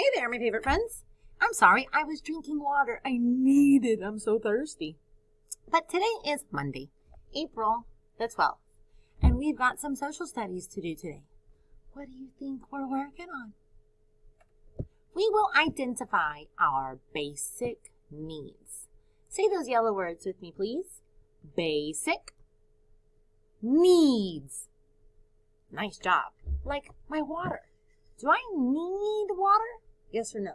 Hey there, my favorite friends. I'm sorry, I was drinking water. I'm so thirsty. But today is Monday, April the 12th, and we've got some social studies to do today. What do you think we're working on? We will identify our basic needs. Say those yellow words with me, please. Basic needs. Nice job. Like my water. Do I need water? Yes or no?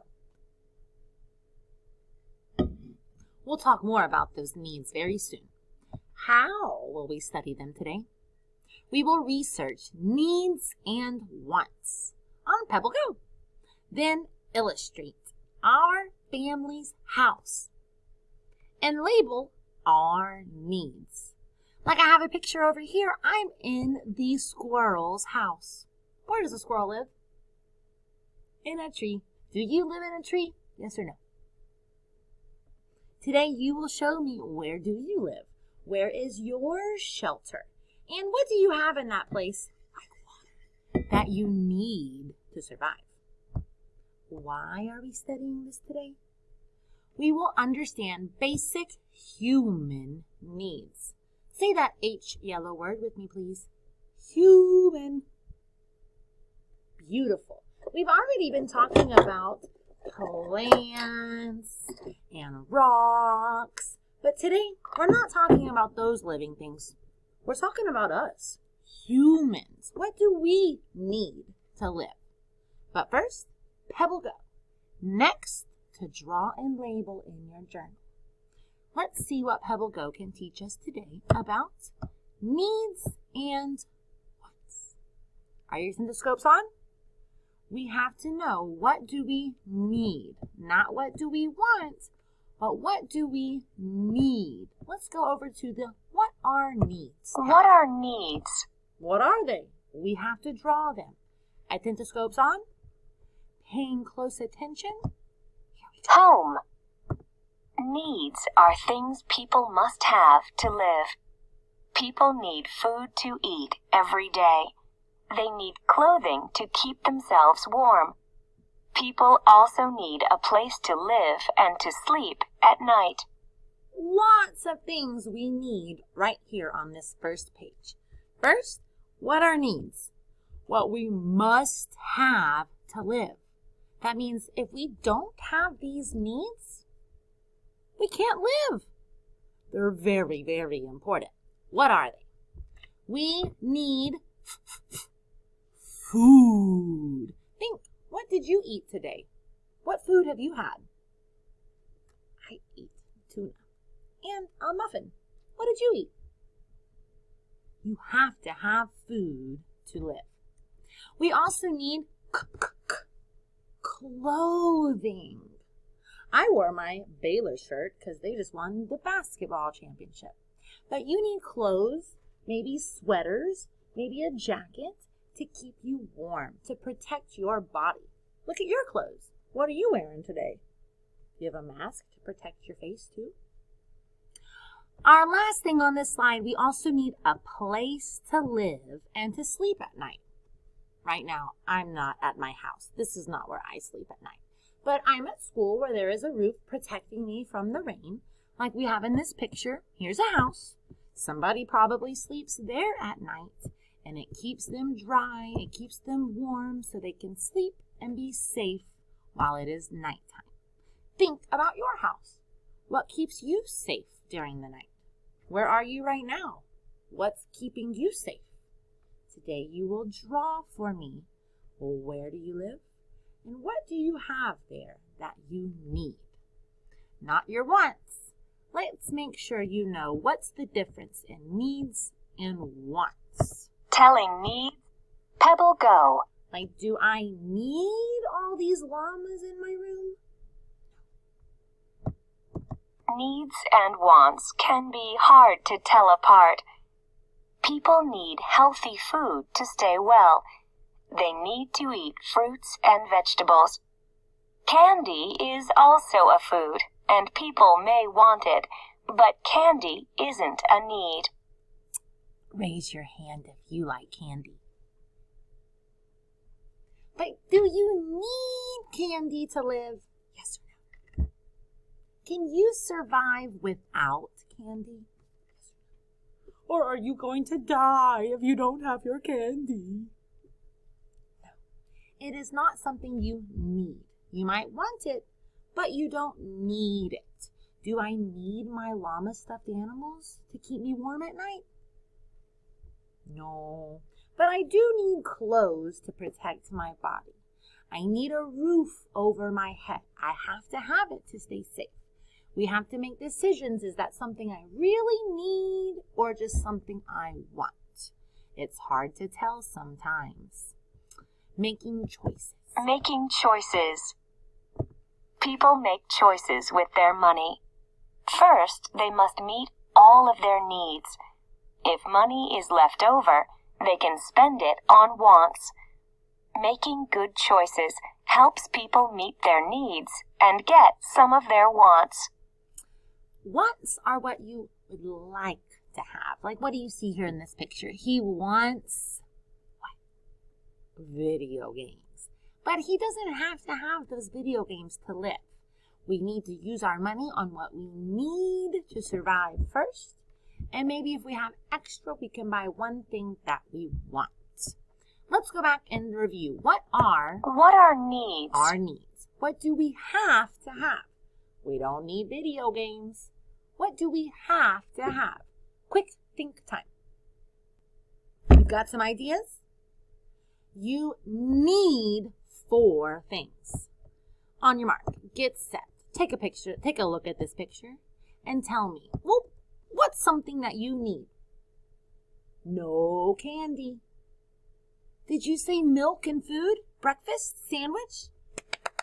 We'll talk more about those needs very soon. How will we study them today? We will research needs and wants on Pebble Go. Then illustrate our family's house and label our needs. Like I have a picture over here. I'm in the squirrel's house. Where does a squirrel live? In a tree. Do you live in a tree? Yes or no? Today you will show me, where do you live? Where is your shelter? And what do you have in that place? Like water that you need to survive. Why are we studying this today? We will understand basic human needs. Say that H yellow word with me, please. Human. Beautiful. We've already been talking about plants and rocks, but today we're not talking about those living things. We're talking about us, humans. What do we need to live? But first, Pebble Go. Next, to draw and label in your journal. Let's see what Pebble Go can teach us today about needs and wants. Are your stethoscopes on? We have to know, what do we need? Not what do we want, but what do we need? Let's go over to the what are needs. What are needs? What are they? We have to draw them. Stethoscopes on? Paying close attention? Here we go. Home. Needs are things people must have to live. People need food to eat every day. They need clothing to keep themselves warm. People also need a place to live and to sleep at night. Lots of things we need right here on this first page. First, what are needs? What we must have to live. That means if we don't have these needs, we can't live. They're very, very important. What are they? We need food. Think, what did you eat today? What food have you had? I ate tuna and a muffin. What did you eat? You have to have food to live. We also need clothing. I wore my Baylor shirt because they just won the basketball championship. But you need clothes, maybe sweaters, maybe a jacket to keep you warm, to protect your body. Look at your clothes. What are you wearing today? Do you have a mask to protect your face too? Our last thing on this slide, we also need a place to live and to sleep at night. Right now, I'm not at my house. This is not where I sleep at night. But I'm at school where there is a roof protecting me from the rain. Like we have in this picture. Here's a house. Somebody probably sleeps there at night. And it keeps them dry, it keeps them warm so they can sleep and be safe while it is nighttime. Think about your house. What keeps you safe during the night? Where are you right now? What's keeping you safe? Today you will draw for me. Well, where do you live? And what do you have there that you need? Not your wants. Let's make sure you know what's the difference in needs and wants. Telling needs. Pebble Go. Like, do I need all these llamas in my room? Needs and wants can be hard to tell apart. People need healthy food to stay well. They need to eat fruits and vegetables. Candy is also a food, and people may want it, but candy isn't a need. Raise your hand if you like candy. But do you need candy to live? Yes or no? Can you survive without candy? Or are you going to die if you don't have your candy? No. It is not something you need. You might want it, but you don't need it. Do I need my llama stuffed animals to keep me warm at night? No. But I do need clothes to protect my body. I need a roof over my head. I have to have it to stay safe. We have to make decisions. Is that something I really need or just something I want? It's hard to tell sometimes. Making choices. Making choices. People make choices with their money. First, they must meet all of their needs. If money is left over, they can spend it on wants. Making good choices helps people meet their needs and get some of their wants. Wants are what you would like to have. Like, what do you see here in this picture? He wants what? Video games. But he doesn't have to have those video games to live. We need to use our money on what we need to survive first. And maybe if we have extra, we can buy one thing that we want. Let's go back and review. What are needs? Our needs. What do we have to have? We don't need video games. What do we have to have? Quick think time. You got some ideas? You need 4 things. On your mark, get set. Take a picture. Take a look at this picture and tell me, well, what's something that you need? No candy. Did you say milk and food? Breakfast? Sandwich?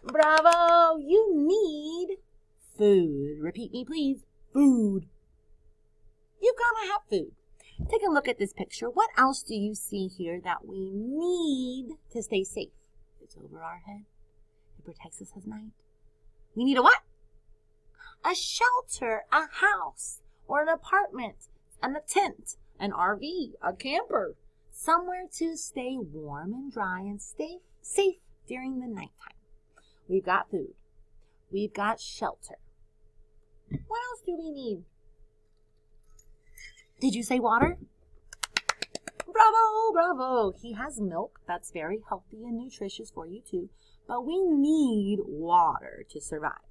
Bravo! You need food. Repeat me, please. Food. You've got to have food. Take a look at this picture. What else do you see here that we need to stay safe? It's over our head. It protects us at night. We need a what? A shelter, a house, or an apartment, and a tent, an RV, a camper. Somewhere to stay warm and dry and stay safe during the nighttime. We've got food. We've got shelter. What else do we need? Did you say water? Bravo, bravo. He has milk. That's very healthy and nutritious for you too. But we need water to survive.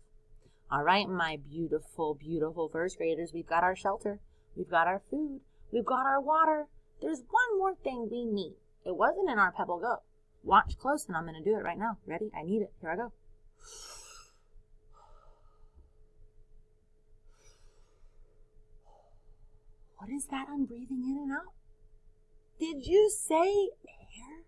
All right, my beautiful, beautiful first graders. We've got our shelter. We've got our food. We've got our water. There's one more thing we need. It wasn't in our Pebble Go. Watch close and I'm going to do it right now. Ready? I need it. Here I go. What is that I'm breathing in and out? Did you say air?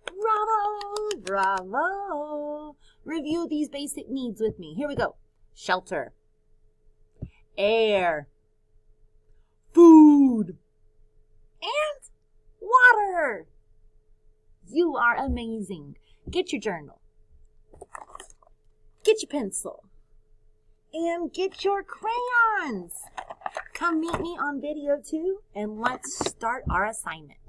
Bravo! Bravo! Review these basic needs with me. Here we go. Shelter. Air. Food. And water. You are amazing. Get your journal. Get your pencil. And get your crayons. Come meet me on video 2 and let's start our assignment.